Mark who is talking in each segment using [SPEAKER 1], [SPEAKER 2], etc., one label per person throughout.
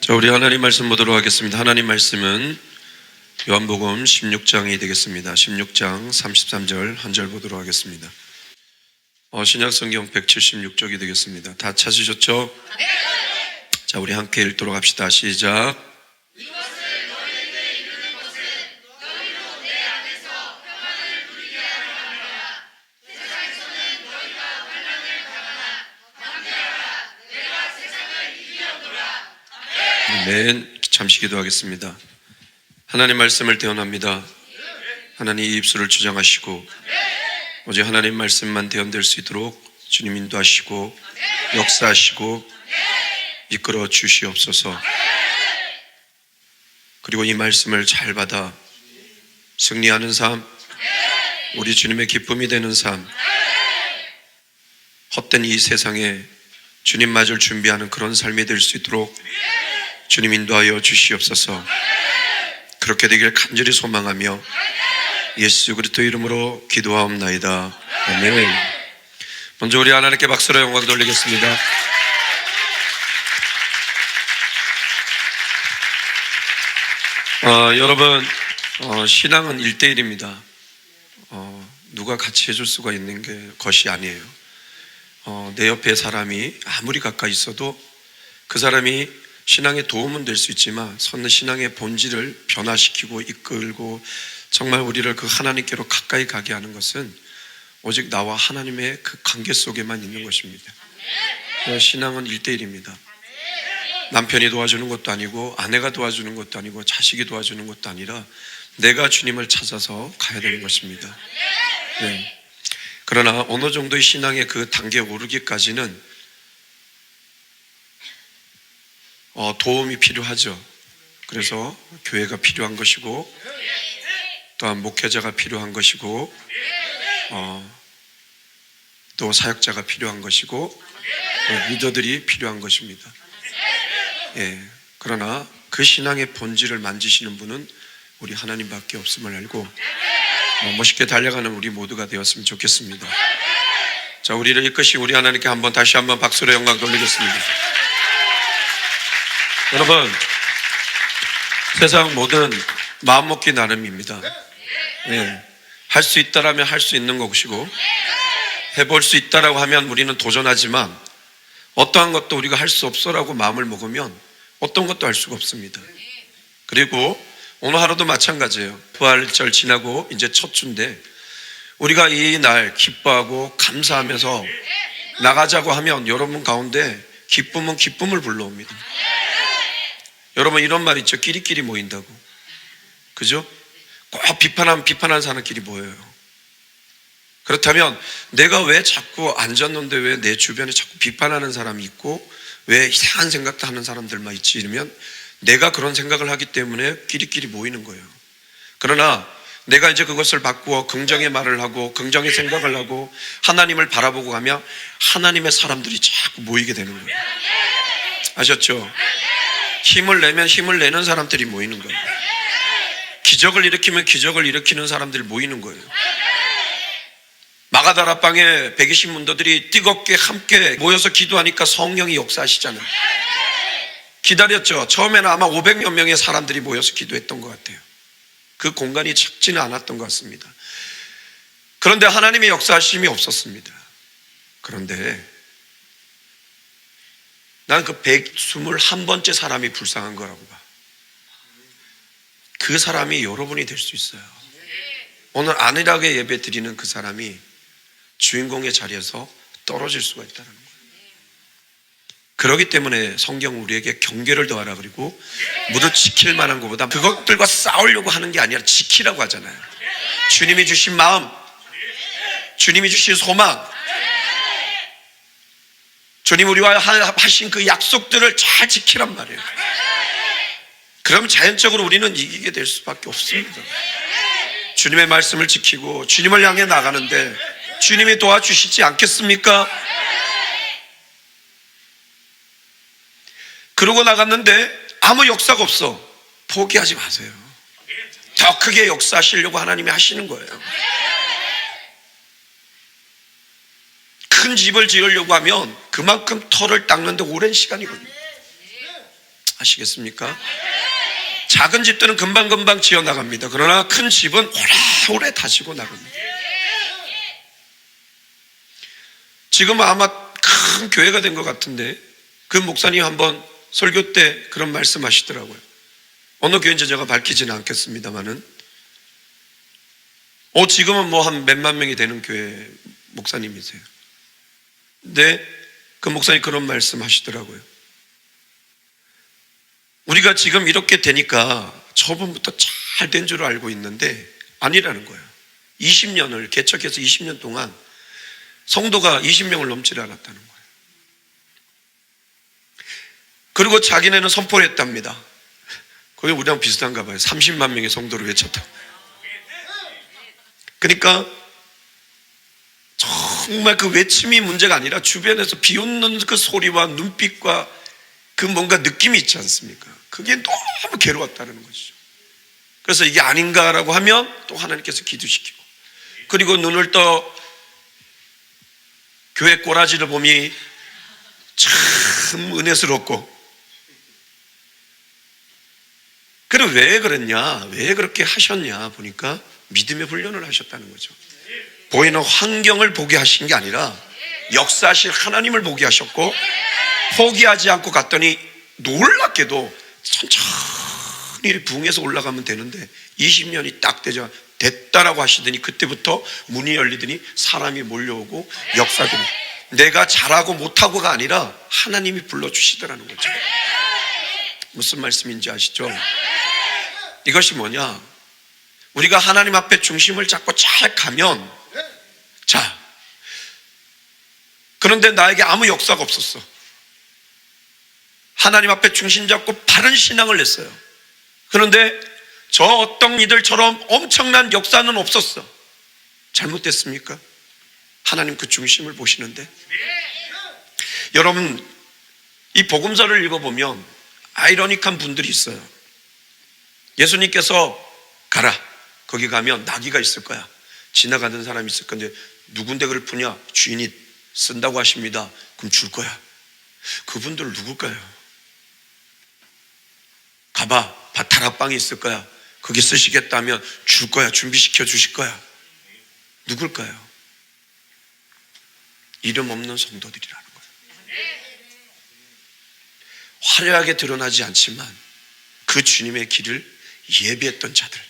[SPEAKER 1] 자, 우리 하나님 말씀 보도록 하겠습니다. 하나님 말씀은 요한복음 16장이 되겠습니다. 16장 33절 한 절 보도록 하겠습니다. 신약성경 176쪽이 되겠습니다. 다 찾으셨죠? 네. 자, 우리 함께 읽도록 합시다. 시작. 이것을 너희에게 이르는 것은 너희로 내 안에서 평안을 누리게 하려 함이라. 세상에서는 너희가 환난을 당하나 담대하라. 내가 세상을 이기었노라. 아멘. 잠시 기도하겠습니다. 하나님 말씀을 대언합니다. 하나님 이 입술을 주장하시고 오직 하나님 말씀만 대언될 수 있도록 주님 인도하시고 역사하시고 이끌어 주시옵소서. 그리고 이 말씀을 잘 받아 승리하는 삶, 우리 주님의 기쁨이 되는 삶, 헛된 이 세상에 주님 맞을 준비하는 그런 삶이 될 수 있도록 주님 인도하여 주시옵소서. 그렇게 되길 간절히 소망하며 예수 그리스도 이름으로 기도하옵나이다. 아멘. 먼저 우리 하나님께 박수로 영광 돌리겠습니다. 여러분, 신앙은 1대1입니다. 누가 같이 해줄 수가 있는 것이 아니에요. 내 옆에 사람이 아무리 가까이 있어도 그 사람이 신앙에 도움은 될 수 있지만 신앙의 본질을 변화시키고 이끌고 정말 우리를 그 하나님께로 가까이 가게 하는 것은 오직 나와 하나님의 그 관계 속에만 있는 것입니다. 신앙은 1대1입니다. 남편이 도와주는 것도 아니고 아내가 도와주는 것도 아니고 자식이 도와주는 것도 아니라 내가 주님을 찾아서 가야 되는 것입니다. 네. 그러나 어느 정도의 신앙의 그 단계에 오르기까지는 도움이 필요하죠. 그래서 교회가 필요한 것이고 또한 목회자가 필요한 것이고 또 사역자가 필요한 것이고 리더들이 필요한 것입니다. 예. 그러나 그 신앙의 본질을 만지시는 분은 우리 하나님밖에 없음을 알고 멋있게 달려가는 우리 모두가 되었으면 좋겠습니다. 자, 우리를 이끄신 우리 하나님께 다시 한번 박수로 영광 돌리겠습니다. 여러분, 세상 모든 마음먹기 나름입니다. 예. 할 수 있다라면 할 수 있는 것이고 해볼 수 있다라고 하면 우리는 도전하지만 어떠한 것도 우리가 할 수 없어라고 마음을 먹으면 어떤 것도 할 수가 없습니다. 그리고 오늘 하루도 마찬가지예요. 부활절 지나고 이제 첫 주인데 우리가 이 날 기뻐하고 감사하면서 나가자고 하면 여러분 가운데 기쁨은 기쁨을 불러옵니다. 여러분 이런 말 있죠. 끼리끼리 모인다고. 그죠? 꼭 비판한 사람끼리 모여요. 그렇다면 내가 왜 자꾸 앉았는데 왜 내 주변에 자꾸 비판하는 사람이 있고 왜 이상한 생각도 하는 사람들만 있지? 이러면 내가 그런 생각을 하기 때문에 끼리끼리 모이는 거예요. 그러나 내가 이제 그것을 바꾸어 긍정의 말을 하고 긍정의 생각을 하고 하나님을 바라보고 가면 하나님의 사람들이 자꾸 모이게 되는 거예요. 아셨죠? 힘을 내면 힘을 내는 사람들이 모이는 거예요. 기적을 일으키면 기적을 일으키는 사람들이 모이는 거예요. 마가다라방에 120문도들이 뜨겁게 함께 모여서 기도하니까 성령이 역사하시잖아요. 기다렸죠. 처음에는 아마 500여 명의 사람들이 모여서 기도했던 것 같아요. 그 공간이 작지는 않았던 것 같습니다. 그런데 하나님의 역사하심이 없었습니다. 그런데 나는 그 121번째 사람이 불쌍한 거라고 봐. 그 사람이 여러분이 될 수 있어요. 오늘 안일하게 예배 드리는 그 사람이 주인공의 자리에서 떨어질 수가 있다는 거예요. 그렇기 때문에 성경 우리에게 경계를 더하라 그리고 무릇 지킬 만한 것보다 그것들과 싸우려고 하는 게 아니라 지키라고 하잖아요. 주님이 주신 마음, 주님이 주신 소망, 주님 우리와 하신 그 약속들을 잘 지키란 말이에요. 그럼 자연적으로 우리는 이기게 될 수밖에 없습니다. 주님의 말씀을 지키고 주님을 향해 나가는데 주님이 도와주시지 않겠습니까? 그러고 나갔는데 아무 역사가 없어. 포기하지 마세요. 더 크게 역사하시려고 하나님이 하시는 거예요. 큰 집을 지으려고 하면 그만큼 터를 닦는데 오랜 시간이 걸립니다. 아시겠습니까? 작은 집들은 금방금방 지어나갑니다. 그러나 큰 집은 오래오래 다지고 나갑니다. 지금 아마 큰 교회가 된 것 같은데 그 목사님 한번 설교 때 그런 말씀하시더라고요. 어느 교회인지 제가 밝히지는 않겠습니다만은 지금은 뭐 한 몇만 명이 되는 교회 목사님이세요. 근데 그 목사님 그런 말씀 하시더라고요. 우리가 지금 이렇게 되니까 처음부터 잘 된 줄 알고 있는데 아니라는 거예요. 20년을 개척해서 20년 동안 성도가 20명을 넘지 않았다는 거예요. 그리고 자기네는 선포를 했답니다. 거기 우리랑 비슷한가 봐요. 30만 명의 성도를 외쳤다. 그러니까 정말 그 외침이 문제가 아니라 주변에서 비웃는 그 소리와 눈빛과 그 뭔가 느낌이 있지 않습니까? 그게 너무 괴로웠다는 것이죠. 그래서 이게 아닌가라고 하면 또 하나님께서 기도시키고, 그리고 눈을 떠 교회 꼬라지를 보니 참 은혜스럽고, 그래 왜 그랬냐, 왜 그렇게 하셨냐 보니까 믿음의 훈련을 하셨다는 거죠. 보이는 환경을 보게 하신 게 아니라 역사하실 하나님을 보게 하셨고, 포기하지 않고 갔더니 놀랍게도 천천히 부흥해서 올라가면 되는데 20년이 딱 됐다라고 하시더니 그때부터 문이 열리더니 사람이 몰려오고 역사들이, 내가 잘하고 못하고가 아니라 하나님이 불러주시더라는 거죠. 무슨 말씀인지 아시죠? 이것이 뭐냐, 우리가 하나님 앞에 중심을 잡고 잘 가면, 자, 그런데 나에게 아무 역사가 없었어. 하나님 앞에 중심 잡고 바른 신앙을 냈어요. 그런데 저 어떤 이들처럼 엄청난 역사는 없었어. 잘못됐습니까? 하나님 그 중심을 보시는데, 여러분 이 복음서를 읽어보면 아이러닉한 분들이 있어요. 예수님께서 가라, 거기 가면 나귀가 있을 거야. 지나가는 사람이 있을 건데 누군데 그를 푸냐? 주인이 쓴다고 하십니다. 그럼 줄 거야. 그분들 누굴까요? 가봐, 다락방이 있을 거야. 거기 쓰시겠다면 줄 거야. 준비시켜 주실 거야. 누굴까요? 이름 없는 성도들이라는 거예요. 화려하게 드러나지 않지만 그 주님의 길을 예비했던 자들,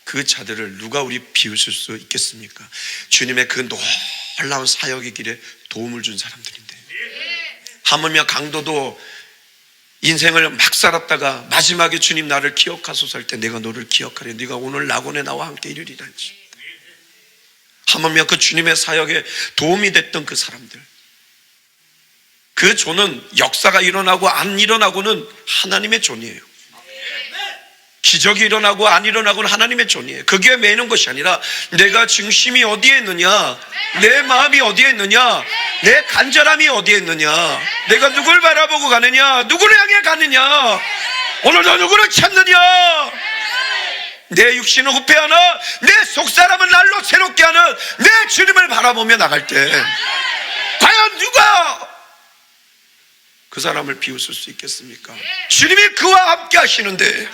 [SPEAKER 1] 그 자들을 누가 우리 비웃을 수 있겠습니까? 주님의 그 놀라운 사역의 길에 도움을 준 사람들인데, 하물며 강도도 인생을 막 살았다가 마지막에 주님 나를 기억하소서 할 때 내가 너를 기억하려, 네가 오늘 낙원에 나와 함께 이르리란지. 하물며 그 주님의 사역에 도움이 됐던 그 사람들, 그 조는 역사가 일어나고 안 일어나고는 하나님의 존이에요. 기적이 일어나고 안 일어나고는 하나님의 존이에요. 그게 매는 것이 아니라 내가 중심이 어디에 있느냐, 내 마음이 어디에 있느냐, 내 간절함이 어디에 있느냐, 내가 누굴 바라보고 가느냐, 누구를 향해 가느냐, 오늘도 누구를 찾느냐, 내 육신은 후패하나 내 속사람은 날로 새롭게 하는 내 주님을 바라보며 나갈 때 과연 누가 그 사람을 비웃을 수 있겠습니까? 주님이 그와 함께 하시는데,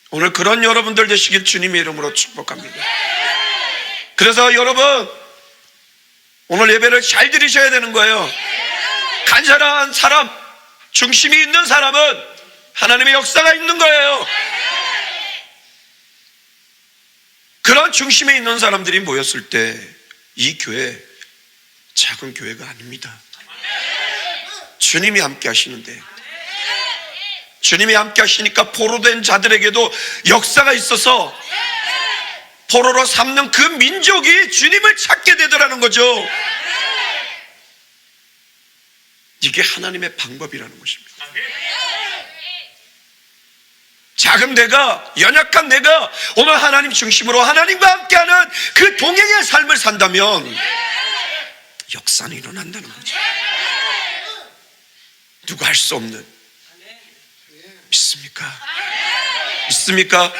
[SPEAKER 1] 오늘 그런 여러분들 되시길 주님의 이름으로 축복합니다. 그래서 여러분 오늘 예배를 잘 드리셔야 되는 거예요. 간절한 사람, 중심이 있는 사람은 하나님의 역사가 있는 거예요. 그런 중심에 있는 사람들이 모였을 때 이 교회 작은 교회가 아닙니다. 주님이 함께 하시는데, 주님이 함께 하시니까 포로된 자들에게도 역사가 있어서 포로로 삼는 그 민족이 주님을 찾게 되더라는 거죠. 이게 하나님의 방법이라는 것입니다. 작은 내가, 연약한 내가 오늘 하나님 중심으로 하나님과 함께하는 그 동행의 삶을 산다면 역사는 일어난다는 거죠. 누가 할 수 없는. 믿습니까? 믿습니까?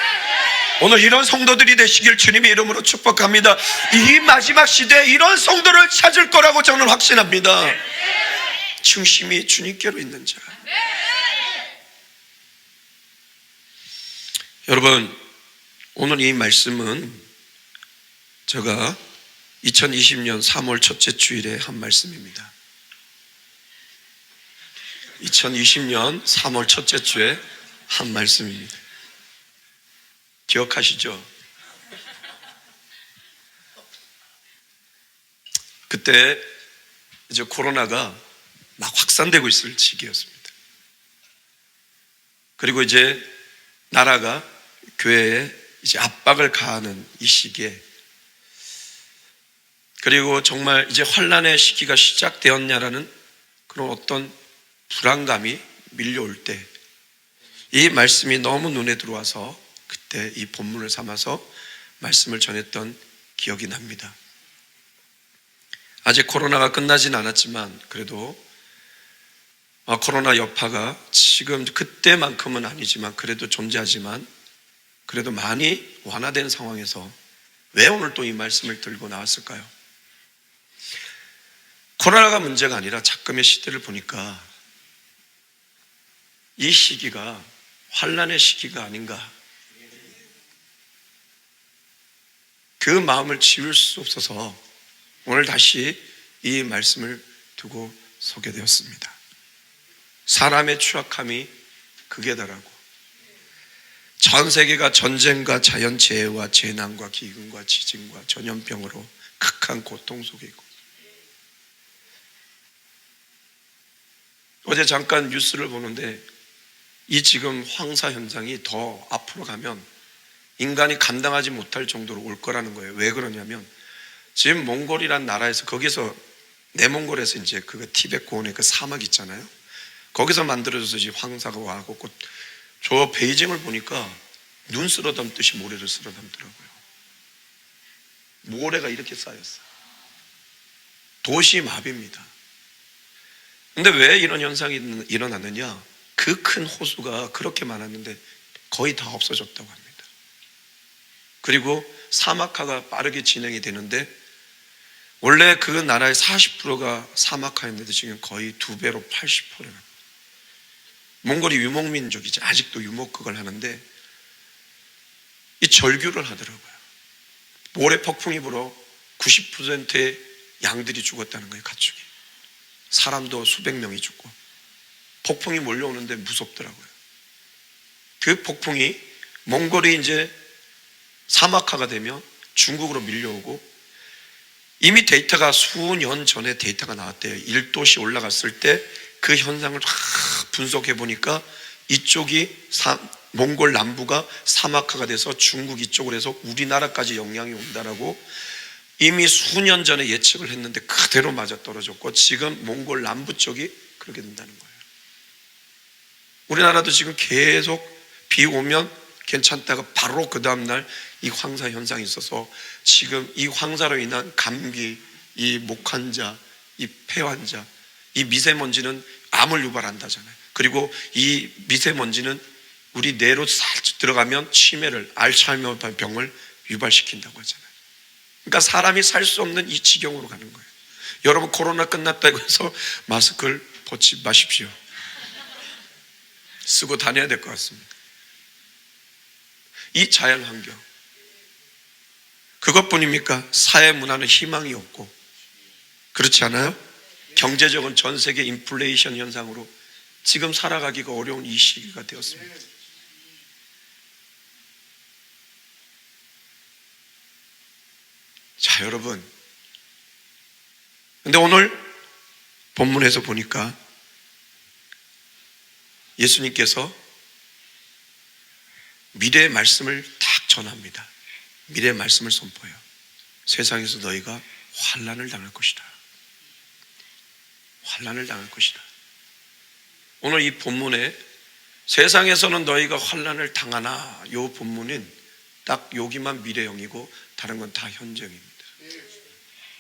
[SPEAKER 1] 오늘 이런 성도들이 되시길 주님의 이름으로 축복합니다. 이 마지막 시대에 이런 성도를 찾을 거라고 저는 확신합니다. 중심이 주님께로 있는 자. 여러분, 오늘 이 말씀은 제가 2020년 3월 첫째 주일에 한 말씀입니다. 2020년 3월 첫째 주에 한 말씀입니다. 기억하시죠? 그때 이제 코로나가 막 확산되고 있을 시기였습니다. 그리고 이제 나라가 교회에 이제 압박을 가하는 이 시기에, 그리고 정말 이제 환난의 시기가 시작되었냐라는 그런 어떤 불안감이 밀려올 때 이 말씀이 너무 눈에 들어와서 그때 이 본문을 삼아서 말씀을 전했던 기억이 납니다. 아직 코로나가 끝나진 않았지만 그래도 코로나 여파가 지금 그때만큼은 아니지만 그래도 존재하지만 그래도 많이 완화된 상황에서 왜 오늘 또 이 말씀을 들고 나왔을까요? 코로나가 문제가 아니라 작금의 시대를 보니까 이 시기가 환난의 시기가 아닌가, 그 마음을 지울 수 없어서 오늘 다시 이 말씀을 두고 서게 되었습니다. 사람의 추악함이 극에 달하고 전 세계가 전쟁과 자연재해와 재난과 기근과 지진과 전염병으로 극한 고통 속에 있고, 어제 잠깐 뉴스를 보는데 이 지금 황사 현상이 더 앞으로 가면 인간이 감당하지 못할 정도로 올 거라는 거예요. 왜 그러냐면 지금 몽골이란 나라에서, 거기서 내몽골에서 이제 그 티베트 고원의 그 사막 있잖아요. 거기서 만들어져서 이제 황사가 와고, 저 베이징을 보니까 눈 쓸어 담듯이 모래를 쓸어 담더라고요. 모래가 이렇게 쌓였어요. 도시 마비입니다. 근데 왜 이런 현상이 일어났느냐? 그 큰 호수가 그렇게 많았는데 거의 다 없어졌다고 합니다. 그리고 사막화가 빠르게 진행이 되는데 원래 그 나라의 40%가 사막화였는데 지금 거의 2배로 80%가. 몽골이 유목민족이지, 아직도 유목극을 하는데 이 절규를 하더라고요. 모래 폭풍이 불어 90%의 양들이 죽었다는 거예요. 가축이. 사람도 수백 명이 죽고 폭풍이 몰려오는데 무섭더라고요. 그 폭풍이 몽골이 이제 사막화가 되면 중국으로 밀려오고, 이미 데이터가 수년 전에 데이터가 나왔대요. 1도씨 올라갔을 때 그 현상을 분석해 보니까 이쪽이 몽골 남부가 사막화가 돼서 중국 이쪽으로 해서 우리나라까지 영향이 온다라고 이미 수년 전에 예측을 했는데 그대로 맞아떨어졌고 지금 몽골 남부 쪽이 그렇게 된다는 거예요. 우리나라도 지금 계속 비 오면 괜찮다가 바로 그 다음날 이 황사 현상이 있어서 지금 이 황사로 인한 감기, 이 목 환자, 이 폐 환자, 이 미세먼지는 암을 유발한다잖아요. 그리고 이 미세먼지는 우리 뇌로 살짝 들어가면 치매를, 알츠하이머 병을 유발시킨다고 하잖아요. 그러니까 사람이 살 수 없는 이 지경으로 가는 거예요. 여러분, 코로나 끝났다고 해서 마스크를 벗지 마십시오. 쓰고 다녀야 될 것 같습니다. 이 자연환경, 그것뿐입니까? 사회 문화는 희망이 없고, 그렇지 않아요? 경제적인 전 세계 인플레이션 현상으로 지금 살아가기가 어려운 이 시기가 되었습니다. 자, 여러분, 근데 오늘 본문에서 보니까 예수님께서 미래의 말씀을 딱 전합니다. 미래의 말씀을 선포해요. 세상에서 너희가 환난을 당할 것이다. 환난을 당할 것이다. 오늘 이 본문에 세상에서는 너희가 환난을 당하나, 이 본문은 딱 여기만 미래형이고 다른 건 다 현재형입니다.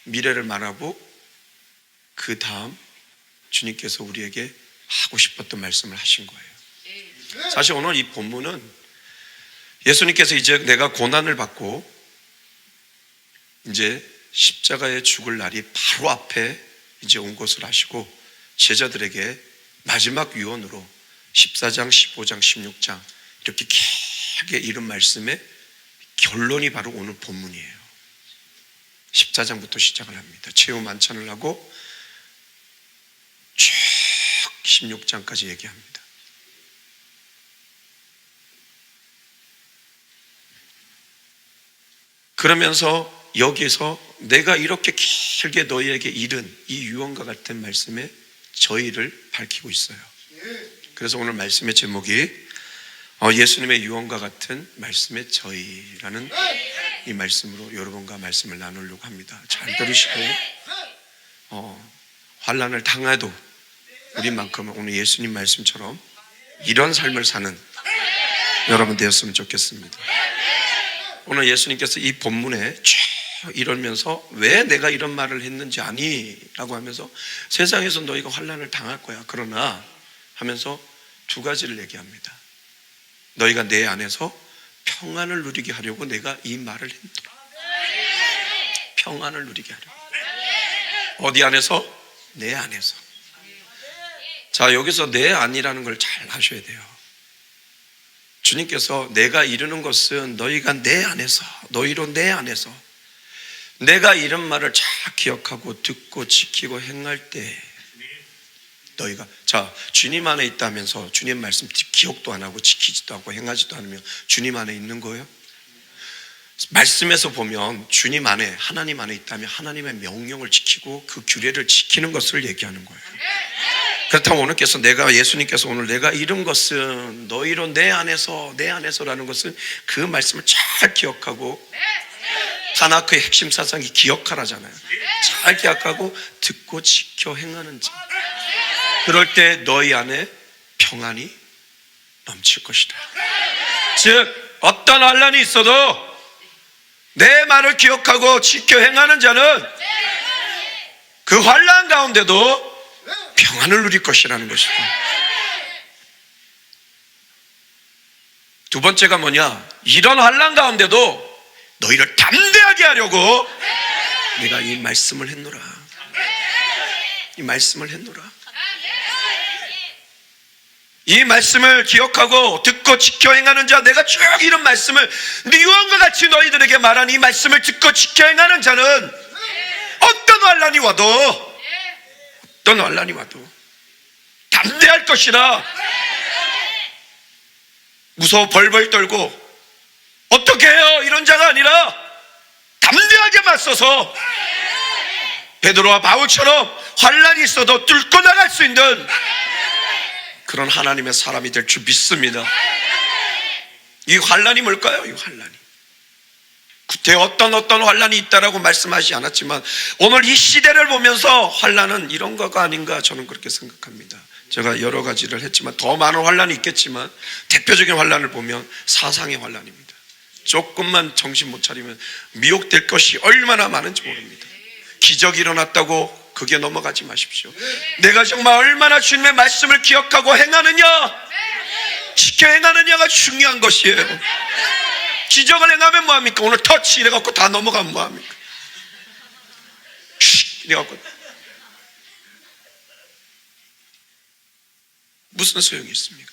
[SPEAKER 1] 미래를 말하고 그 다음 주님께서 우리에게 하고 싶었던 말씀을 하신 거예요. 사실 오늘 이 본문은 예수님께서 이제 내가 고난을 받고 이제 십자가에 죽을 날이 바로 앞에 이제 온 것을 아시고 제자들에게 마지막 유언으로 14장, 15장, 16장 이렇게 길게 이른 말씀의 결론이 바로 오늘 본문이에요. 14장부터 시작을 합니다. 최후 만찬을 하고 쭉 16장까지 얘기합니다. 그러면서 여기서 내가 이렇게 길게 너희에게 이른 이 유언과 같은 말씀에 저희를 밝히고 있어요. 그래서 오늘 말씀의 제목이 예수님의 유언과 같은 말씀의 저희라는 이 말씀으로 여러분과 말씀을 나누려고 합니다. 잘 들으시고 환난을 당해도 우리만큼은 오늘 예수님 말씀처럼 이런 삶을 사는 여러분 되었으면 좋겠습니다. 오늘 예수님께서 이 본문에 쭉 이러면서 왜 내가 이런 말을 했는지 아니? 라고 하면서 세상에서 너희가 환난을 당할 거야. 그러나 하면서 두 가지를 얘기합니다. 너희가 내 안에서 평안을 누리게 하려고 내가 이 말을 했다. 평안을 누리게 하려고. 어디 안에서? 내 안에서. 자, 여기서 내 안이라는 걸 잘 아셔야 돼요. 주님께서 내가 이루는 것은 너희가 내 안에서, 너희로 내 안에서 내가 이런 말을 잘 기억하고 듣고 지키고 행할 때 너희가, 자, 주님 안에 있다면서 주님 말씀 기억도 안 하고 지키지도 않고 행하지도 않으면 주님 안에 있는 거예요? 말씀에서 보면 주님 안에, 하나님 안에 있다면 하나님의 명령을 지키고 그 규례를 지키는 것을 얘기하는 거예요. 그렇다면 오늘께서 예수님께서 오늘 내가 이룬 것은 너희로 내 안에서라는 것은 그 말씀을 잘 기억하고 타나크의 핵심 사상이 기억하라잖아요. 잘 기억하고 듣고 지켜 행하는 자. 그럴 때 너희 안에 평안이 넘칠 것이다. 즉 어떤 환난이 있어도 내 말을 기억하고 지켜 행하는 자는 그 환난 가운데도 평안을 누릴 것이라는 것입니다. 두 번째가 뭐냐? 이런 환난 가운데도 너희를 담대하게 하려고 내가 이 말씀을 했노라. 이 말씀을 했노라. 이 말씀을 기억하고 듣고 지켜 행하는 자, 내가 쭉 이런 말씀을 유언과 같이 너희들에게 말한 이 말씀을 듣고 지켜 행하는 자는 어떤 환난이 와도 담대할 것이라. 무서워 벌벌 떨고 어떻게 해요? 이런 자가 아니라 담대하게 맞서서 베드로와 바울처럼 환난이 있어도 뚫고 나갈 수 있는 그런 하나님의 사람이 될 줄 믿습니다. 이 환난이 뭘까요? 이 환난이 구태 어떤 환난이 있다라고 말씀하지 않았지만 오늘 이 시대를 보면서 환난은 이런 거가 아닌가 저는 그렇게 생각합니다. 제가 여러 가지를 했지만 더 많은 환난이 있겠지만 대표적인 환난을 보면 사상의 환난입니다. 조금만 정신 못 차리면 미혹될 것이 얼마나 많은지 모릅니다. 기적이 일어났다고 그게 넘어가지 마십시오. 내가 정말 얼마나 주님의 말씀을 기억하고 행하느냐, 지켜 행하느냐가 중요한 것이에요. 기적을 행하면 뭐합니까? 오늘 터치 이래갖고 다 넘어가면 뭐합니까? 이래갖고 무슨 소용이 있습니까?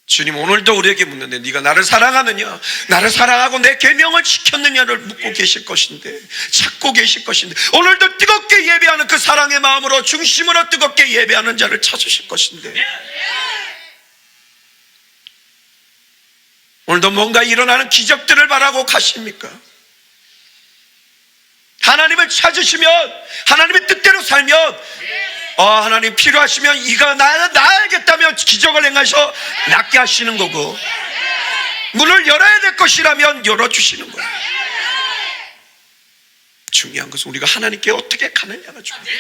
[SPEAKER 1] 주님 오늘도 우리에게 묻는데 네가 나를 사랑하느냐, 나를 사랑하고 내 계명을 지켰느냐를 묻고 계실 것인데, 찾고 계실 것인데, 오늘도 뜨겁게 예배하는 그 사랑의 마음으로 중심으로 뜨겁게 예배하는 자를 찾으실 것인데, 오늘도 뭔가 일어나는 기적들을 바라고 가십니까? 하나님을 찾으시면, 하나님의 뜻대로 살면, 하나님 필요하시면 이가 나아야겠다면 기적을 행하셔 낫게 하시는 거고, 문을 열어야 될 것이라면 열어주시는 거예요. 중요한 것은 우리가 하나님께 어떻게 가느냐가 중요해요.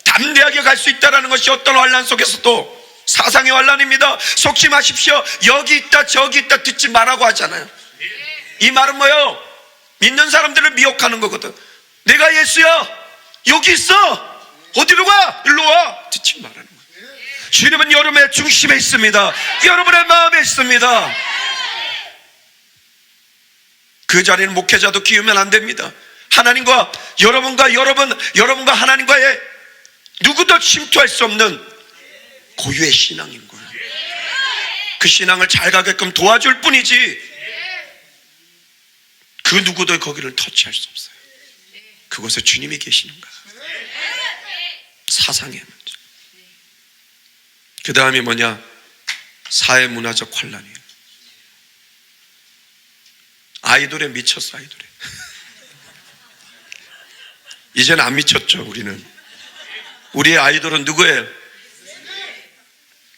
[SPEAKER 1] 담대하게 갈 수 있다는 것이 어떤 환난 속에서도 사상의 환난입니다. 속지 마십시오. 여기 있다 저기 있다 듣지 말라고 하잖아요. 이 말은 뭐예요? 믿는 사람들을 미혹하는 거거든. 내가 예수야, 여기 있어, 어디로 가? 일로 와. 듣지 말라는 거예요. 주님은 여러분의 중심에 있습니다. 여러분의 마음에 있습니다. 그 자리는 목회자도 키우면 안 됩니다. 하나님과 여러분과 하나님과의 누구도 침투할 수 없는 고유의 신앙인 거예요. 그 신앙을 잘 가게끔 도와줄 뿐이지 그 누구도 거기를 터치할 수 없어요. 그곳에 주님이 계시는 거예요. 사상의 문제. 그 다음이 뭐냐? 사회문화적 혼란이에요. 아이돌에 미쳤어. 아이돌에. 이제는 안 미쳤죠. 우리의 아이돌은 누구예요?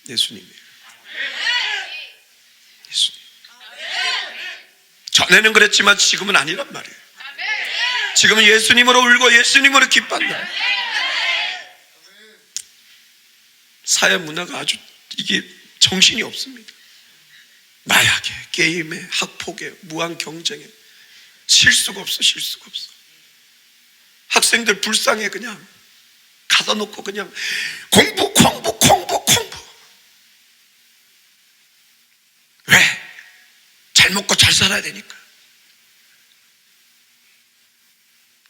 [SPEAKER 1] 예수님이에요. 예수님. 전에는 그랬지만 지금은 아니란 말이에요. 지금은 예수님으로 울고 예수님으로 기뻐한다. 사회 문화가 아주 이게 정신이 없습니다. 마약에, 게임에, 학폭에, 무한 경쟁에 쉴 수가 없어. 학생들 불쌍해. 그냥 가다 놓고 그냥 공부. 왜? 잘 먹고 잘 살아야 되니까.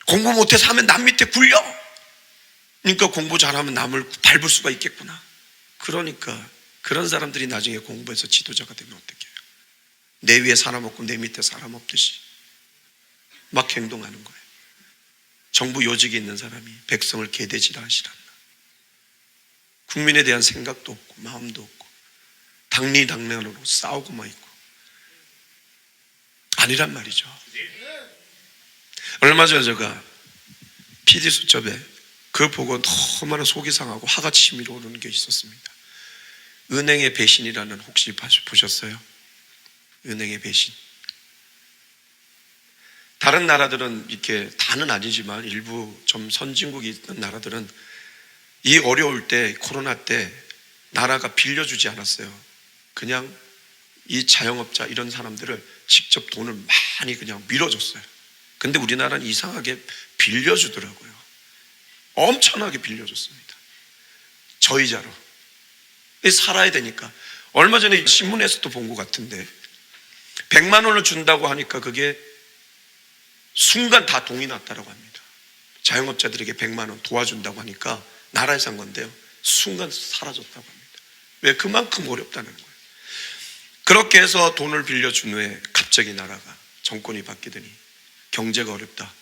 [SPEAKER 1] 공부 못해서 하면 남 밑에 굴려. 그러니까 공부 잘하면 남을 밟을 수가 있겠구나. 그러니까 그런 사람들이 나중에 공부해서 지도자가 되면 어떡해요? 내 위에 사람 없고 내 밑에 사람 없듯이 막 행동하는 거예요. 정부 요직에 있는 사람이 백성을 개돼지라 하시란다. 국민에 대한 생각도 없고 마음도 없고 당리당략으로 싸우고만 있고 아니란 말이죠. 얼마 전에 제가 PD 수첩에 그거 보고 너무나 속이 상하고 화가 치밀어 오르는 게 있었습니다. 은행의 배신이라는, 혹시 보셨어요? 은행의 배신. 다른 나라들은 이렇게 다는 아니지만 일부 좀 선진국이 있는 나라들은 이 어려울 때, 코로나 때 나라가 빌려주지 않았어요. 그냥 이 자영업자 이런 사람들을 직접 돈을 많이 그냥 밀어줬어요. 근데 우리나라는 이상하게 빌려주더라고요. 엄청나게 빌려줬습니다. 저이자로. 살아야 되니까. 얼마 전에 신문에서도 본 것 같은데 100만 원을 준다고 하니까 그게 순간 다 동이 났다고 합니다. 자영업자들에게 100만 원 도와준다고 하니까 나라에서 한 건데요, 순간 사라졌다고 합니다. 왜? 그만큼 어렵다는 거예요. 그렇게 해서 돈을 빌려준 후에 갑자기 나라가 정권이 바뀌더니 경제가 어렵다.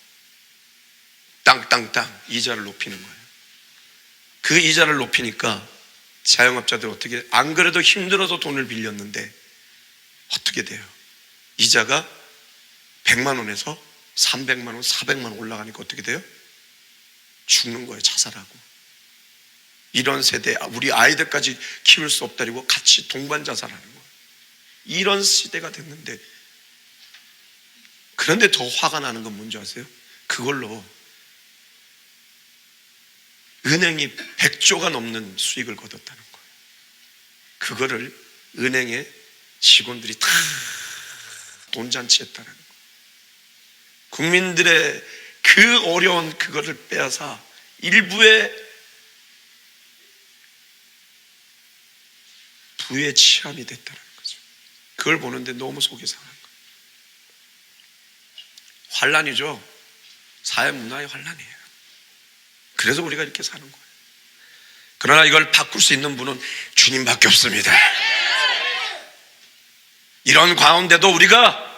[SPEAKER 1] 땅 이자를 높이는 거예요. 그 이자를 높이니까 자영업자들 어떻게, 안 그래도 힘들어서 돈을 빌렸는데 어떻게 돼요? 이자가 100만 원에서 300만 원, 400만 원 올라가니까 어떻게 돼요? 죽는 거예요. 자살하고. 이런 세대, 우리 아이들까지 키울 수 없다리고 같이 동반 자살하는 거예요. 이런 시대가 됐는데, 그런데 더 화가 나는 건 뭔지 아세요? 그걸로 은행이 100조가 넘는 수익을 거뒀다는 거예요. 그거를 은행의 직원들이 다 돈잔치했다는 거예요. 국민들의 그 어려운 그거를 빼앗아 일부의 부의 치안이 됐다는 거죠. 그걸 보는데 너무 속이 상한 거예요. 환란이죠. 사회 문화의 환란이에요. 그래서 우리가 이렇게 사는 거예요. 그러나 이걸 바꿀 수 있는 분은 주님밖에 없습니다. 이런 가운데도 우리가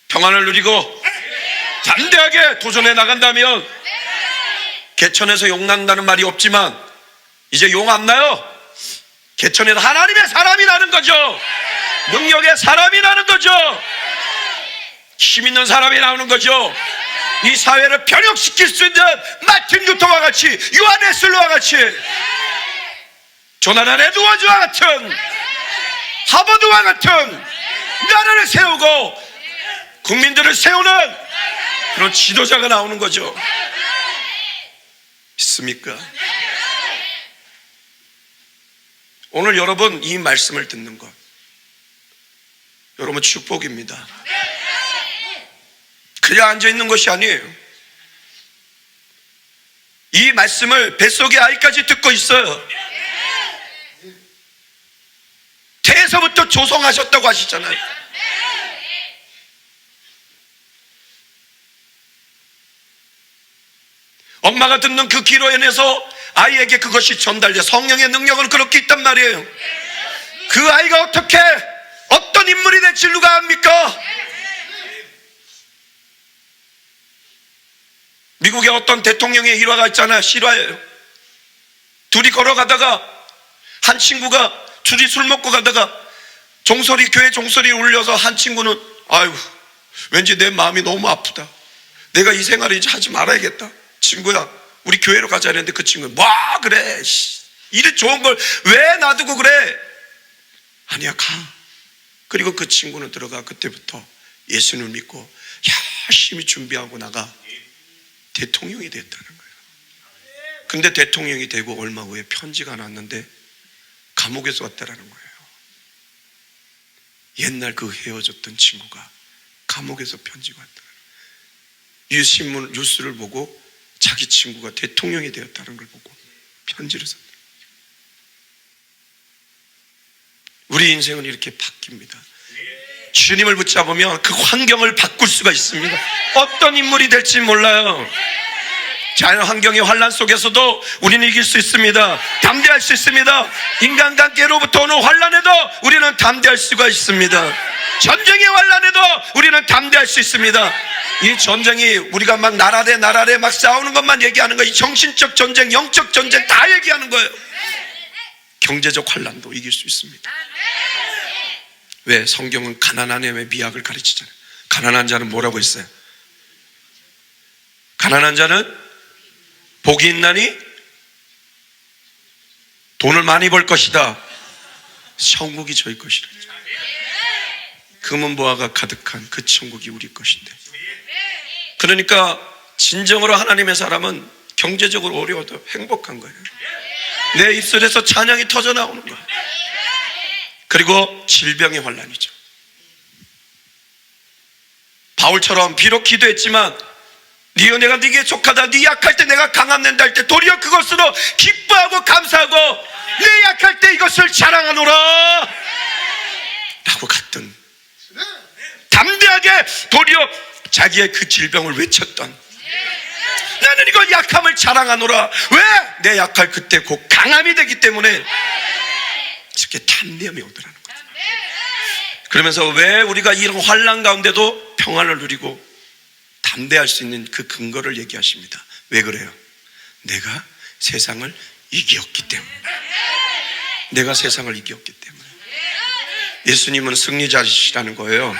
[SPEAKER 1] 평안을 누리고 담대하게 도전해 나간다면, 개천에서 용 난다는 말이 없지만 이제 용 안 나요. 개천에서 하나님의 사람이 나는 거죠. 능력의 사람이 나는 거죠. 힘 있는 사람이 나오는 거죠. 이 사회를 변혁시킬 수 있는 마틴 루터와 같이, 요하네슬로와 같이, 조나단 에드워즈와 같은, 하버드와 같은 나라를 세우고 국민들을 세우는 그런 지도자가 나오는 거죠. 믿습니까? 오늘 여러분 이 말씀을 듣는 것, 여러분 축복입니다. 그냥 앉아있는 것이 아니에요. 이 말씀을 뱃속의 아이까지 듣고 있어요. 태에서부터 조성하셨다고 하시잖아요. 엄마가 듣는 그 기로 인해서 아이에게 그것이 전달돼. 성령의 능력은 그렇게 있단 말이에요. 그 아이가 어떻게 어떤 인물이 될지 누가 압니까? 미국의 어떤 대통령의 일화가 있잖아요. 실화예요. 둘이 걸어가다가 한 친구가 둘이 술 먹고 가다가 교회 종소리 울려서 한 친구는 아유 왠지 내 마음이 너무 아프다. 내가 이 생활을 이제 하지 말아야겠다. 친구야 우리 교회로 가자 했는데 그 친구는 뭐 그래 이래 좋은 걸 왜 놔두고 그래. 아니야 가. 그리고 그 친구는 들어가 그때부터 예수님을 믿고 열심히 준비하고 나가 대통령이 됐다는 거예요. 근데 대통령이 되고 얼마 후에 편지가 왔는데 감옥에서 왔다라는 거예요. 옛날 그 헤어졌던 친구가 감옥에서 편지가 왔다. 신문 뉴스를 보고 자기 친구가 대통령이 되었다는 걸 보고 편지를 썼다. 우리 인생은 이렇게 바뀝니다. 주님을 붙잡으면 그 환경을 바꿀 수가 있습니다. 어떤 인물이 될지 몰라요. 자연 환경의 환란 속에서도 우리는 이길 수 있습니다. 담대할 수 있습니다. 인간관계로부터 오는 환란에도 우리는 담대할 수가 있습니다. 전쟁의 환란에도 우리는 담대할 수 있습니다. 이 전쟁이 우리가 막 나라 대 막 싸우는 것만 얘기하는 거예요. 이 정신적 전쟁, 영적 전쟁 다 얘기하는 거예요. 경제적 환란도 이길 수 있습니다. 왜? 성경은 가난한 자의 미학을 가르치잖아요. 가난한 자는 뭐라고 했어요? 가난한 자는 복이 있나니 돈을 많이 벌 것이다. 천국이 저희 것이라. 금은 보화가 가득한 그 천국이 우리 것인데. 그러니까 진정으로 하나님의 사람은 경제적으로 어려워도 행복한 거예요. 내 입술에서 찬양이 터져 나오는 거예요. 그리고 질병의 환란이죠. 바울처럼 비록 기도했지만 네 은혜가 네게 족하다. 네 약할 때 내가 강함낸다 할 때 도리어 그것으로 기뻐하고 감사하고 내 약할 때 이것을 자랑하노라 라고 갔던, 담대하게 도리어 자기의 그 질병을 외쳤던, 나는 이거 약함을 자랑하노라. 왜? 내 약할 그때 곧 강함이 되기 때문에 이렇게 담대함이 오더라는 거죠. 그러면서 왜 우리가 이런 환난 가운데도 평안을 누리고 담대할 수 있는 그 근거를 얘기하십니다. 왜 그래요? 내가 세상을 이겼기 때문에. 내가 세상을 이겼기 때문에. 예수님은 승리자시라는 거예요.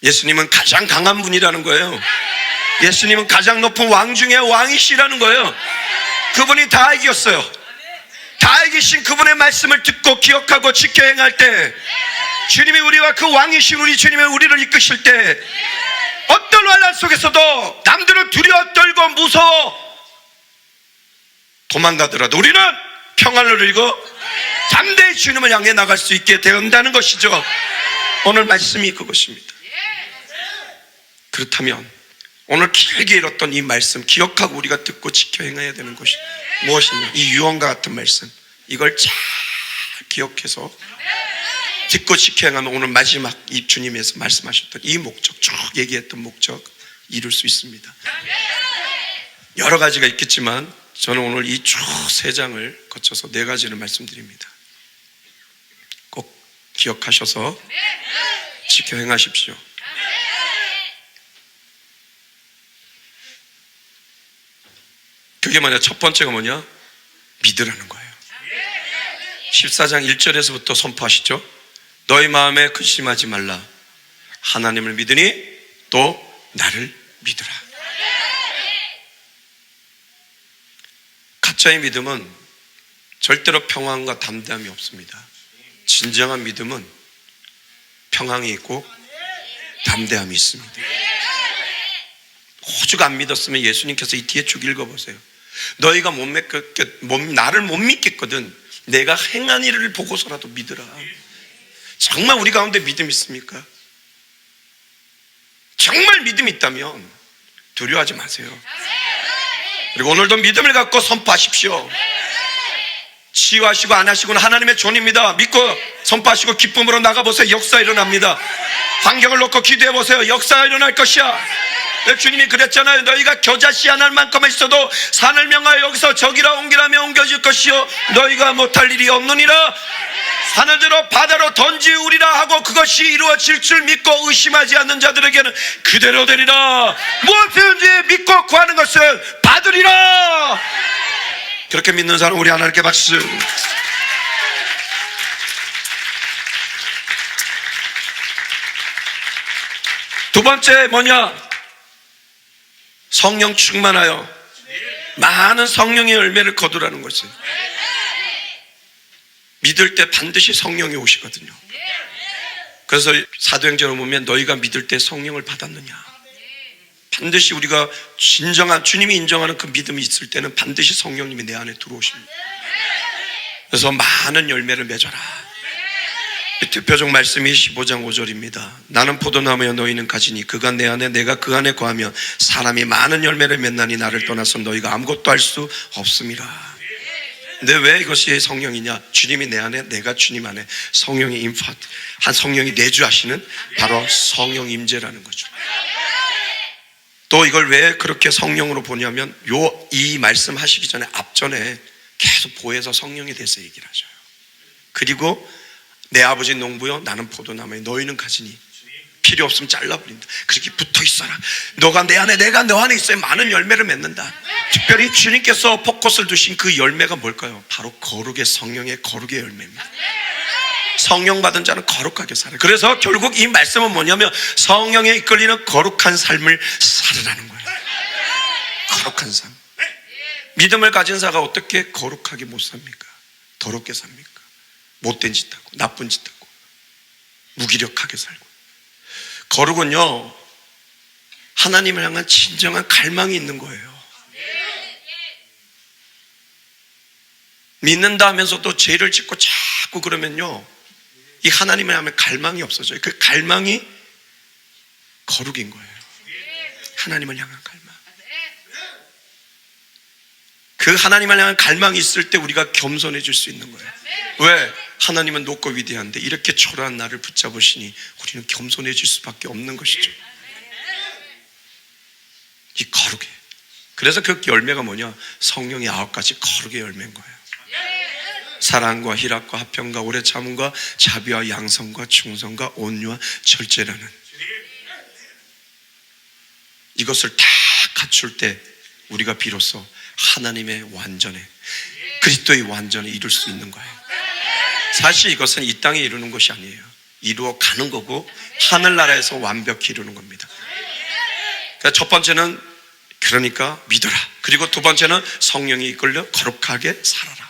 [SPEAKER 1] 예수님은 가장 강한 분이라는 거예요. 예수님은 가장 높은 왕 중에 왕이시라는 거예요. 그분이 다 이겼어요. 다 이기신 그분의 말씀을 듣고 기억하고 지켜 행할 때, 주님이 우리와 그 왕이신 우리 주님이 우리를 이끄실 때, 어떤 환난 속에서도 남들은 두려워 떨고 무서워 도망가더라도 우리는 평안을 누리고 담대히 주님을 향해 나갈 수 있게 된다는 것이죠. 오늘 말씀이 그것입니다. 그렇다면 오늘 길게 읽었던 이 말씀 기억하고 우리가 듣고 지켜 행해야 되는 것이 무엇이냐? 이 유언과 같은 말씀, 이걸 잘 기억해서 듣고 지켜 행하면 오늘 마지막 이 주님께서 말씀하셨던 이 목적, 쭉 얘기했던 목적 이룰 수 있습니다. 여러 가지가 있겠지만 저는 오늘 이 쭉 세 장을 거쳐서 네 가지를 말씀드립니다. 꼭 기억하셔서 지켜 행하십시오. 그게 뭐냐? 첫 번째가 뭐냐? 믿으라는 거예요. 14장 1절에서부터 선포하시죠. 너희 마음에 근심하지 말라. 하나님을 믿으니 또 나를 믿으라. 가짜의 믿음은 절대로 평안과 담대함이 없습니다. 진정한 믿음은 평안이 있고 담대함이 있습니다. 오죽 안 믿었으면 예수님께서 이 뒤에 쭉 읽어보세요. 너희가 나를 못 믿겠거든 내가 행한 일을 보고서라도 믿으라. 정말 우리 가운데 믿음 있습니까? 정말 믿음이 있다면 두려워하지 마세요. 그리고 오늘도 믿음을 갖고 선포하십시오. 치유하시고 안 하시고는 하나님의 존입니다. 믿고 선포하시고 기쁨으로 나가보세요. 역사 일어납니다. 환경을 놓고 기도해보세요. 역사가 일어날 것이야. 주님이 그랬잖아요. 너희가 겨자씨 하나 만큼만 있어도 산을 명하여 여기서 저기라 옮기라며 옮겨질 것이요 너희가 못할 일이 없느니라. 하늘대로 바다로 던지우리라 하고 그것이 이루어질 줄 믿고 의심하지 않는 자들에게는 그대로 되리라. 무엇이든지 믿고 구하는 것은 받으리라. 그렇게 믿는 사람 우리 하나님께 박수. 두 번째 뭐냐? 성령 충만하여 많은 성령의 열매를 거두라는 것이에요. 믿을 때 반드시 성령이 오시거든요. 그래서 사도행전을 보면 너희가 믿을 때 성령을 받았느냐. 반드시 우리가 진정한 주님이 인정하는 그 믿음이 있을 때는 반드시 성령님이 내 안에 들어오십니다. 그래서 많은 열매를 맺어라. 대표적 말씀이 15장 5절입니다. 나는 포도나무여 너희는 가지니 그가 내 안에 내가 그 안에 거하면 사람이 많은 열매를 맺나니 나를 떠나서 너희가 아무것도 할 수 없음이라. 근데 왜 이것이 성령이냐? 주님이 내 안에 내가 주님 안에 성령이 임파트 한 성령이 내주하시는 바로 성령 임재라는 거죠. 또 이걸 왜 그렇게 성령으로 보냐면 이 말씀 하시기 전에 앞전에 계속 보혜서 성령에 대해서 얘기를 하셔요. 그리고 내 아버지 농부여 나는 포도나무에 너희는 가지니 필요 없으면 잘라버린다. 그렇게 붙어 있어라. 너가 내 안에 내가 너 안에 있어야 많은 열매를 맺는다. 특별히 주님께서 포커스를 두신 그 열매가 뭘까요? 바로 거룩의 성령의 거룩의 열매입니다. 성령 받은 자는 거룩하게 살아요. 그래서 결국 이 말씀은 뭐냐면 성령에 이끌리는 거룩한 삶을 살으라는 거예요. 거룩한 삶. 믿음을 가진 자가 어떻게 거룩하게 못 삽니까? 더럽게 삽니까? 못된 짓 하고 나쁜 짓 하고 무기력하게 살고. 거룩은요 하나님을 향한 진정한 갈망이 있는 거예요. 믿는다 하면서도 죄를 짓고 자꾸 그러면요 이 하나님을 향한 갈망이 없어져요. 그 갈망이 거룩인 거예요. 하나님을 향한 갈망. 그 하나님을 향한 갈망이 있을 때 우리가 겸손해질 수 있는 거예요. 왜? 하나님은 높고 위대한데 이렇게 초라한 나를 붙잡으시니 우리는 겸손해질 수밖에 없는 것이죠. 이 거룩해. 그래서 그 열매가 뭐냐? 성령의 9가지 거룩의 열매인 거예요. 사랑과 희락과 화평과 오래 참음과 자비와 양성과 충성과 온유와 절제라는 이것을 다 갖출 때 우리가 비로소 하나님의 완전에 그리스도의 완전에 이룰 수 있는 거예요. 사실 이것은 이 땅에 이루는 것이 아니에요. 이루어 가는 거고 하늘나라에서 완벽히 이루는 겁니다. 그러니까 첫 번째는 그러니까 믿어라. 그리고 두 번째는 성령이 이끌려 거룩하게 살아라.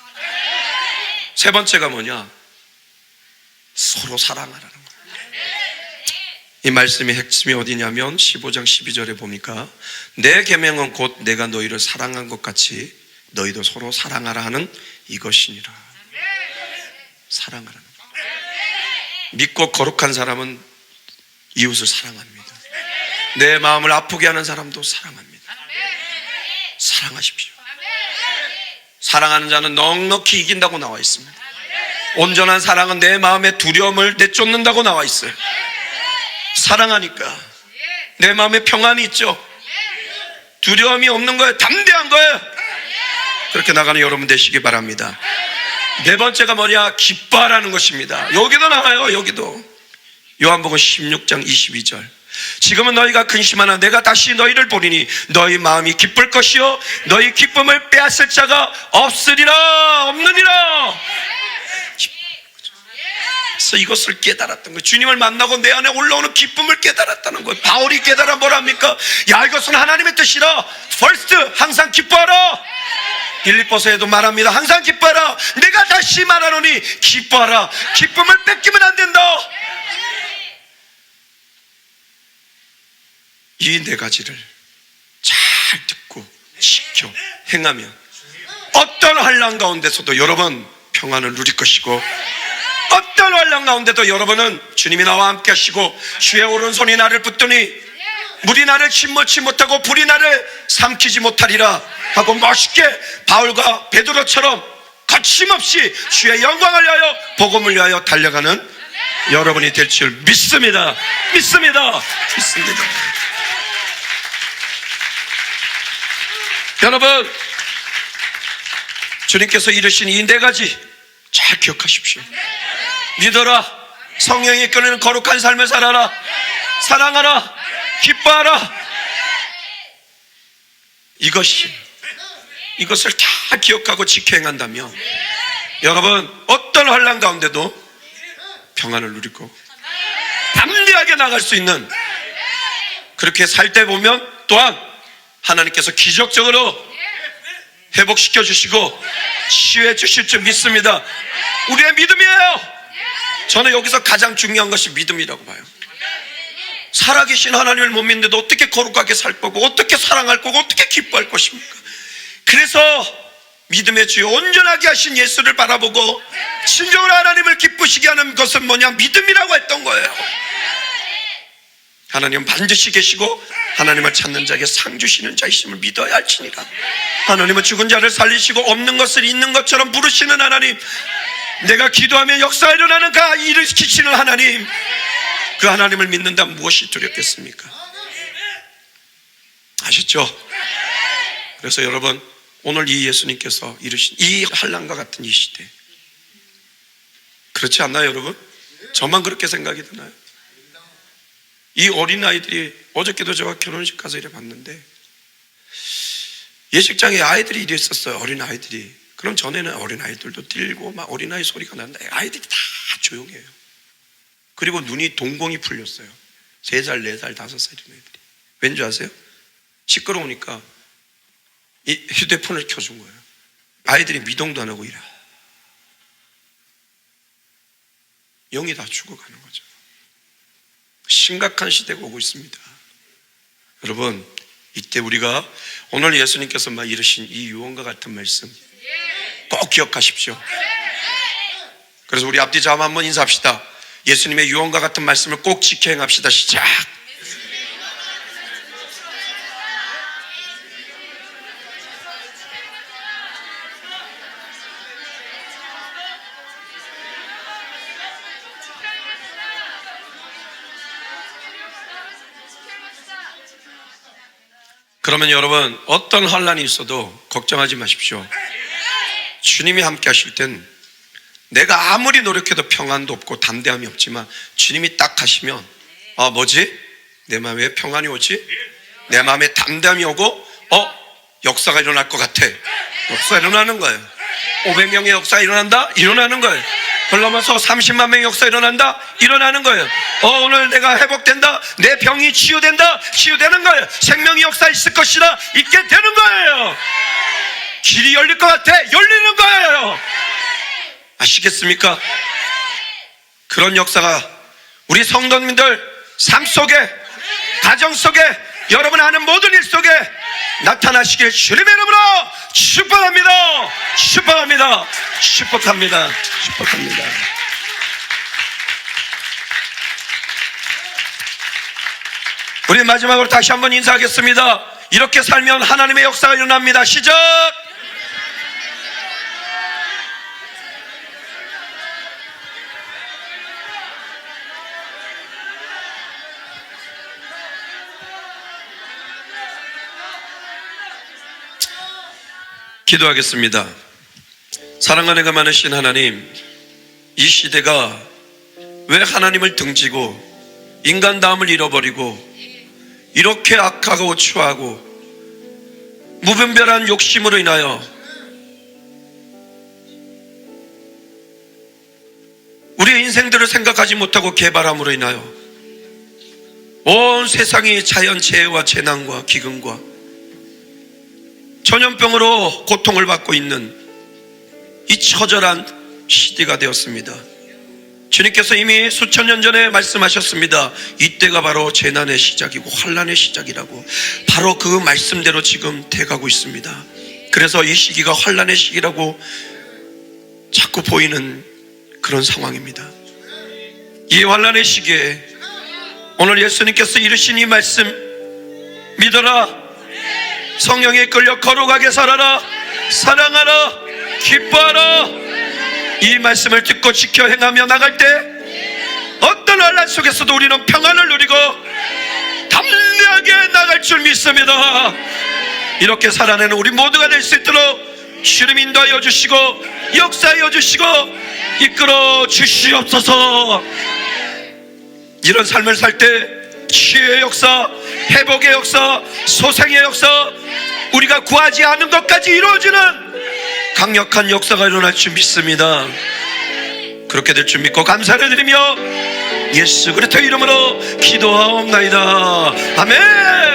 [SPEAKER 1] 세 번째가 뭐냐? 서로 사랑하라는 거예요. 이 말씀의 핵심이 어디냐면 15장 12절에 보니까 내 계명은 곧 내가 너희를 사랑한 것 같이 너희도 서로 사랑하라 하는 이것이니라. 사랑하라는 거예요. 믿고 거룩한 사람은 이웃을 사랑합니다. 내 마음을 아프게 하는 사람도 사랑합니다. 사랑하십시오. 사랑하는 자는 넉넉히 이긴다고 나와 있습니다. 온전한 사랑은 내 마음의 두려움을 내쫓는다고 나와 있어요. 사랑하니까 내 마음에 평안이 있죠. 두려움이 없는 거예요. 담대한 거예요. 그렇게 나가는 여러분 되시기 바랍니다. 네 번째가 뭐냐? 기뻐하라는 것입니다. 여기도 나와요. 여기도 요한복음 16장 22절 지금은 너희가 근심하나 내가 다시 너희를 보리니 너희 마음이 기쁠 것이요 너희 기쁨을 빼앗을 자가 없으리라. 없느니라. 그래서 이것을 깨달았던 거예요. 주님을 만나고 내 안에 올라오는 기쁨을 깨달았다는 거예요. 바울이 깨달아 뭐랍니까? 야 이것은 하나님의 뜻이라. first 항상 기뻐하라. 빌립보서에도 말합니다. 항상 기뻐하라. 내가 다시 말하노니 기뻐하라. 기쁨을 뺏기면 안 된다. 이 네 가지를 잘 듣고 지켜 행하면 어떤 환난 가운데서도 여러분 평안을 누릴 것이고 어떤 환난 가운데도 여러분은 주님이 나와 함께 하시고 주의 오른손이 나를 붙드니 물이 나를 침몰치 못하고 불이 나를 삼키지 못하리라 하고 멋있게 바울과 베드로처럼 거침없이 주의 영광을 위하여 복음을 위하여 달려가는 여러분이 될 줄 믿습니다. 믿습니다. 믿습니다. 여러분, 주님께서 이르신 이 네 가지 잘 기억하십시오. 믿어라, 성령이 이끌리는 거룩한 삶을 살아라, 사랑하라, 기뻐하라. 이것을 다 기억하고 지켜 행한다면 여러분, 어떤 환난 가운데도 평안을 누리고 담대하게 나갈 수 있는, 그렇게 살 때 보면 또한 하나님께서 기적적으로 회복시켜 주시고 치유해 주실 줄 믿습니다. 우리의 믿음이에요. 저는 여기서 가장 중요한 것이 믿음이라고 봐요. 살아계신 하나님을 못 믿는데도 어떻게 거룩하게 살 거고, 어떻게 사랑할 거고, 어떻게 기뻐할 것입니까? 그래서 믿음의 주여 온전하게 하신 예수를 바라보고 진정으로 하나님을 기쁘시게 하는 것은 뭐냐? 믿음이라고 했던 거예요. 하나님은 반드시 계시고 하나님을 찾는 자에게 상 주시는 자이심을 믿어야 할지니라. 하나님은 죽은 자를 살리시고 없는 것을 있는 것처럼 부르시는 하나님, 내가 기도하면 역사가 일어나는가 일으키시는 하나님, 그 하나님을 믿는다면 무엇이 두렵겠습니까? 아셨죠? 그래서 여러분, 오늘 이 예수님께서 이르신 이 환난과 같은 이 시대, 그렇지 않나요 여러분? 저만 그렇게 생각이 드나요? 이 어린아이들이, 어저께도 제가 결혼식 가서 이래 봤는데 예식장에 아이들이 이래 있었어요. 어린아이들이. 그럼 전에는 어린아이들도 뛰고 막 어린아이 소리가 나는데 아이들이 다 조용해요. 그리고 눈이 동공이 풀렸어요. 3살, 4살, 5살 이런 애들이. 왠지 아세요? 시끄러우니까 이 휴대폰을 켜준 거예요. 아이들이 미동도 안 하고 이래. 영이 다 죽어가는 거죠. 심각한 시대가 오고 있습니다. 여러분, 이때 우리가 오늘 예수님께서 막 이르신 이 유언과 같은 말씀 꼭 기억하십시오. 그래서 우리 앞뒤 자음 한번 인사합시다. 예수님의 유언과 같은 말씀을 꼭 지켜 행합시다. 시작. 그러면 여러분, 어떤 환난이 있어도 걱정하지 마십시오. 주님이 함께 하실 땐 내가 아무리 노력해도 평안도 없고 담대함이 없지만 주님이 딱 하시면 뭐지? 내 마음에 평안이 오지? 내 마음에 담대함이 오고 역사가 일어날 것 같아. 역사가 일어나는 거예요. 500명의 역사가 일어난다? 일어나는 거예요. 그러면서 30만 명의 역사 일어난다? 일어나는 거예요. 오늘 내가 회복된다? 내 병이 치유된다? 치유되는 거예요. 생명의 역사 있을 것이다? 있게 되는 거예요. 길이 열릴 것 같아? 열리는 거예요. 아시겠습니까? 그런 역사가 우리 성도님들 삶 속에, 가정 속에, 여러분 아는 모든 일 속에 나타나시길 주님의 이름으로 축복합니다. 축복합니다. 축복합니다. 축복합니다. 우리 마지막으로 다시 한번 인사하겠습니다. 이렇게 살면 하나님의 역사가 일어납니다. 시작! 기도하겠습니다. 사랑과 은혜가 많으신 하나님, 이 시대가 왜 하나님을 등지고 인간다움을 잃어버리고 이렇게 악하고 추하고 무분별한 욕심으로 인하여 우리의 인생들을 생각하지 못하고 개발함으로 인하여 온 세상이 자연재해와 재난과 기근과 전염병으로 고통을 받고 있는 이 처절한 시대가 되었습니다. 주님께서 이미 수천 년 전에 말씀하셨습니다. 이때가 바로 재난의 시작이고 환난의 시작이라고. 바로 그 말씀대로 지금 돼가고 있습니다. 그래서 이 시기가 환난의 시기라고 자꾸 보이는 그런 상황입니다. 이 환난의 시기에 오늘 예수님께서 이르신 이 말씀 믿어라, 성령에 끌려 거룩하게 살아라, 사랑하라, 기뻐하라. 이 말씀을 듣고 지켜 행하며 나갈 때 어떤 환난 속에서도 우리는 평안을 누리고 담대하게 나갈 줄 믿습니다. 이렇게 살아내는 우리 모두가 될 수 있도록 주님 인도하여 주시고 역사하여 주시고 이끌어 주시옵소서. 이런 삶을 살 때 치유의 역사, 회복의 역사, 소생의 역사, 우리가 구하지 않은 것까지 이루어지는 강력한 역사가 일어날 줄 믿습니다. 그렇게 될 줄 믿고 감사를 드리며 예수 그리스도의 이름으로 기도하옵나이다. 아멘.